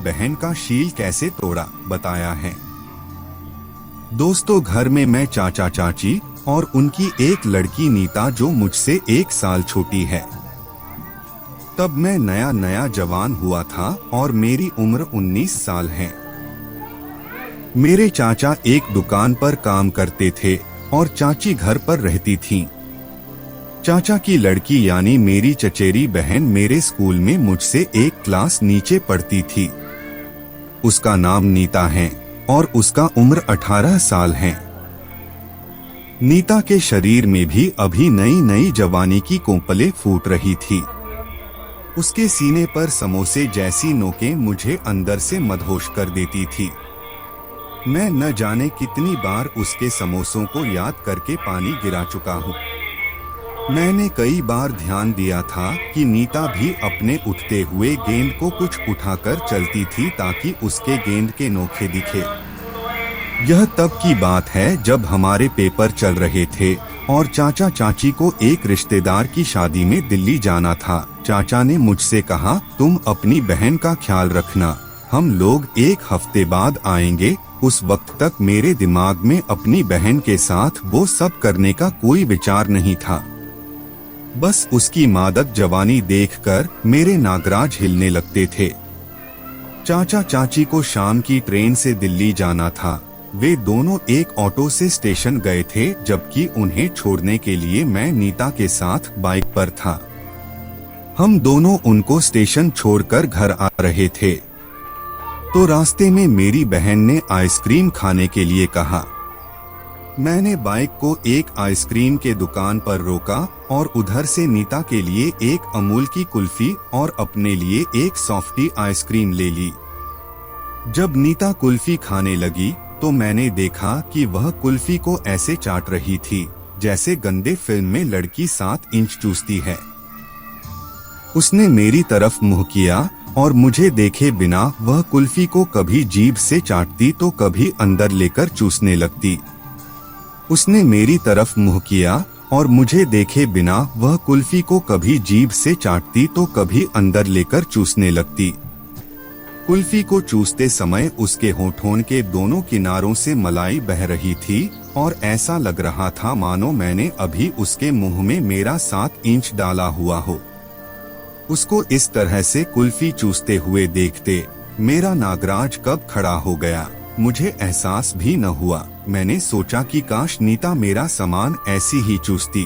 बहन का शील कैसे तोड़ा बताया है। दोस्तों, घर में मैं, चाचा चाची और उनकी एक लड़की नीता जो मुझसे 1 साल छोटी है। तब मैं नया नया जवान हुआ था और मेरी उम्र 19 साल है। मेरे चाचा एक दुकान पर काम करते थे और चाची घर पर रहती थीं। चाचा की लड़की यानी मेरी चचेरी बहन मेरे स्कूल में मुझसे 1 क्लास नीचे पढ़ती थी। उसका नाम नीता है और उसका उम्र 18 साल है। नीता के शरीर में भी अभी नई नई जवानी की कोंपलें फूट रही थी। उसके सीने पर समोसे जैसी नोकें मुझे अंदर से मदहोश कर देती थी। मैं न जाने कितनी बार उसके समोसों को याद करके पानी गिरा चुका हूँ। मैंने कई बार ध्यान दिया था कि नीता भी अपने उठते हुए गेंद को कुछ उठाकर चलती थी ताकि उसके गेंद के नोखे दिखे। यह तब की बात है जब हमारे पेपर चल रहे थे और चाचा चाची को एक रिश्तेदार की शादी में दिल्ली जाना था। चाचा ने मुझसे कहा, तुम अपनी बहन का ख्याल रखना, हम लोग 1 हफ्ते बाद आएंगे। उस वक्त तक मेरे दिमाग में अपनी बहन के साथ वो सब करने का कोई विचार नहीं था। बस उसकी मादक जवानी देखकर मेरे नागराज हिलने लगते थे। चाचा चाची को शाम की ट्रेन से दिल्ली जाना था। वे दोनों एक ऑटो से स्टेशन गए थे, जबकि उन्हें छोड़ने के लिए मैं नीता के साथ बाइक पर था। हम दोनों उनको स्टेशन छोड़कर घर आ रहे थे तो रास्ते में मेरी बहन ने आइसक्रीम खाने के लिए कहा। मैंने बाइक को एक आइसक्रीम के दुकान पर रोका और उधर से नीता के लिए एक अमूल की कुल्फी और अपने लिए एक सॉफ्टी आइसक्रीम ले ली। जब नीता कुल्फी खाने लगी तो मैंने देखा कि वह कुल्फी को ऐसे चाट रही थी जैसे गंदे फिल्म में लड़की 7 इंच चूसती है। उसने मेरी तरफ मुंह किया और मुझे देखे बिना वह कुल्फी को कभी जीभ से चाटती तो कभी अंदर लेकर चूसने लगती। उसने मेरी तरफ मुंह किया और मुझे देखे बिना वह कुल्फी को कभी जीभ से चाटती तो कभी अंदर लेकर चूसने लगती। कुल्फी को चूसते समय उसके होठों के दोनों किनारों से मलाई बह रही थी और ऐसा लग रहा था मानो मैंने अभी उसके मुंह में मेरा 7 इंच डाला हुआ हो। उसको इस तरह से कुल्फी चूसते हुए देखते मेरा नागराज कब खड़ा हो गया मुझे एहसास भी न हुआ। मैंने सोचा कि काश नीता मेरा सामान ऐसी ही चूसती।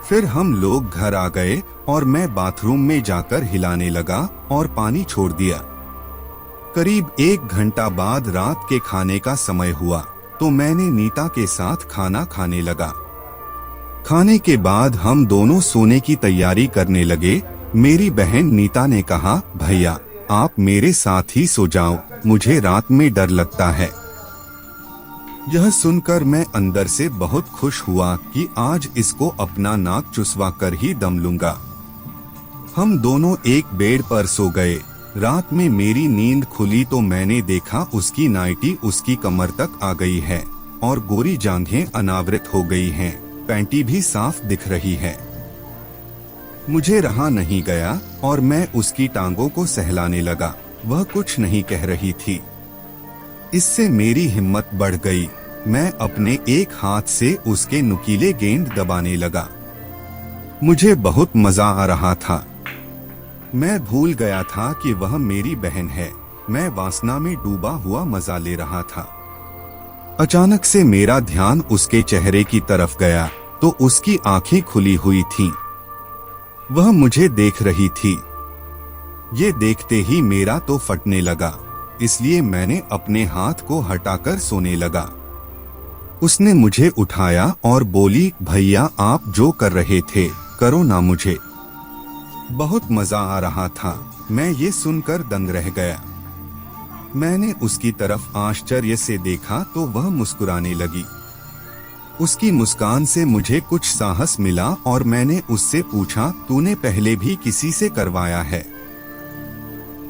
फिर हम लोग घर आ गए और मैं बाथरूम में जाकर हिलाने लगा और पानी छोड़ दिया। करीब 1 घंटा बाद रात के खाने का समय हुआ तो मैंने नीता के साथ खाना खाने लगा। खाने के बाद हम दोनों सोने की तैयारी करने लगे। मेरी बहन नीता ने कहा, भैया आप मेरे साथ ही सो जाओ, मुझे रात में डर लगता है। यह सुनकर मैं अंदर से बहुत खुश हुआ कि आज इसको अपना नाक चुसवा कर ही दम लूंगा। हम दोनों एक बेड पर सो गए। रात में मेरी नींद खुली तो मैंने देखा उसकी नाइटी उसकी कमर तक आ गई है और गोरी जांघें अनावृत हो गई हैं, पैंटी भी साफ दिख रही है। मुझे रहा नहीं गया और मैं उसकी टांगों को सहलाने लगा। वह कुछ नहीं कह रही थी। इससे मेरी हिम्मत बढ़ गई। मैं अपने एक हाथ से उसके नुकीले गेंद दबाने लगा। मुझे बहुत मजा आ रहा था। मैं भूल गया था कि वह मेरी बहन है। मैं वासना में डूबा हुआ मजा ले रहा था। अचानक से मेरा ध्यान उसके चेहरे की तरफ गया तो उसकी आंखें खुली हुई थीं। वह मुझे देख रही थी। ये देखते ही मेरा तो फटने लगा, इसलिए मैंने अपने हाथ को हटाकर सोने लगा। उसने मुझे उठाया और बोली, भैया आप जो कर रहे थे करो ना, मुझे बहुत मजा आ रहा था। मैं ये सुनकर दंग रह गया। मैंने उसकी तरफ आश्चर्य से देखा तो वह मुस्कुराने लगी। उसकी मुस्कान से मुझे कुछ साहस मिला और मैंने उससे पूछा, तूने पहले भी किसी से करवाया है?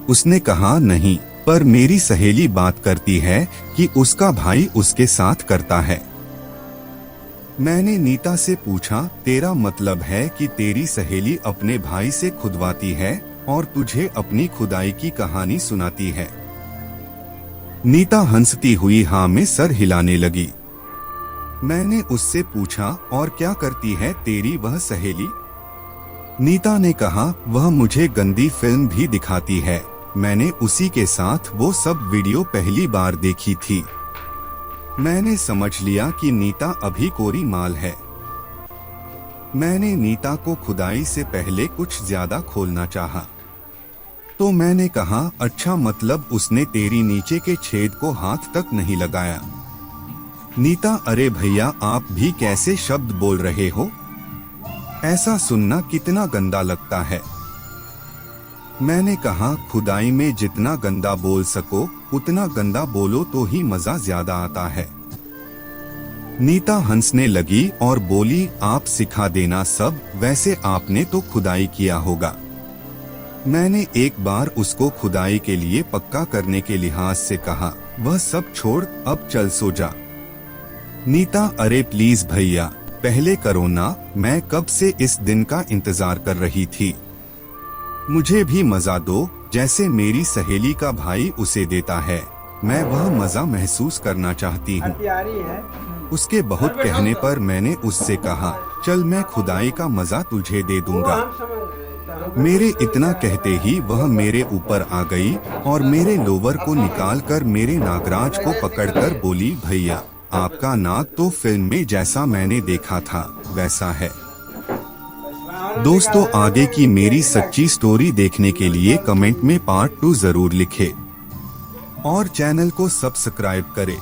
उसने कहा, नहीं, पर मेरी सहेली बात करती है कि उसका भाई उसके साथ करता है। मैंने नीता से पूछा, तेरा मतलब है कि तेरी सहेली अपने भाई से खुदवाती है? और तुझे अपनी खुदाई की कहानी सुनाती है। नीता हंसती हुई हाँ में सर हिलाने लगी। मैंने उससे पूछा, और क्या करती है तेरी वह सहेली? नीता ने कहा, वह मुझे गंदी फिल्म भी दिखाती है। मैंने उसी के साथ वो सब वीडियो पहली बार देखी थी। मैंने समझ लिया कि नीता अभी कोरी माल है। मैंने नीता को खुदाई से पहले कुछ ज्यादा खोलना चाहा, तो मैंने कहा, अच्छा मतलब उसने तेरी नीचे के छेद को हाथ तक नहीं लगाया? नीता, अरे भैया आप भी कैसे शब्द बोल रहे हो? ऐसा सुनना कितना गंदा लगता है। मैंने कहा, खुदाई में जितना गंदा बोल सको उतना गंदा बोलो तो ही मजा ज्यादा आता है। नीता हंसने लगी और बोली, आप सिखा देना सब, वैसे आपने तो खुदाई किया होगा। मैंने एक बार उसको खुदाई के लिए पक्का करने के लिहाज से कहा, वह सब छोड़ अब चल सो जा। नीता, अरे प्लीज भैया पहले करो ना, मैं कब से इस दिन का इंतजार कर रही थी। मुझे भी मजा दो, जैसे मेरी सहेली का भाई उसे देता है। मैं वह मजा महसूस करना चाहती हूँ। उसके बहुत कहने पर मैंने उससे कहा, चल मैं खुदाई का मजा तुझे दे दूंगा। मेरे इतना कहते ही वह मेरे ऊपर आ गई और मेरे लोवर को निकालकर मेरे नागराज को पकड़कर बोली, भैया आपका नाक तो फिल्म में जैसा मैंने देखा था वैसा है। दोस्तों, आगे की मेरी सच्ची स्टोरी देखने के लिए कमेंट में पार्ट 2 जरूर लिखें और चैनल को सब्सक्राइब करें।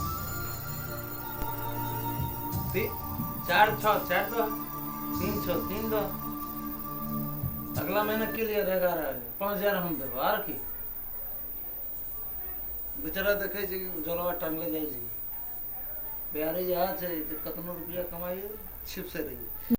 4 6 4 2 3 6 3 2 अगला महीना क्लियर रहेगा। 5000 हम देबो आर की बेचारा देखे छै जलवा टांगले जाय छै। बिहारी जहाँ छै कतनो रुपया कमाइए छिप से रहिए।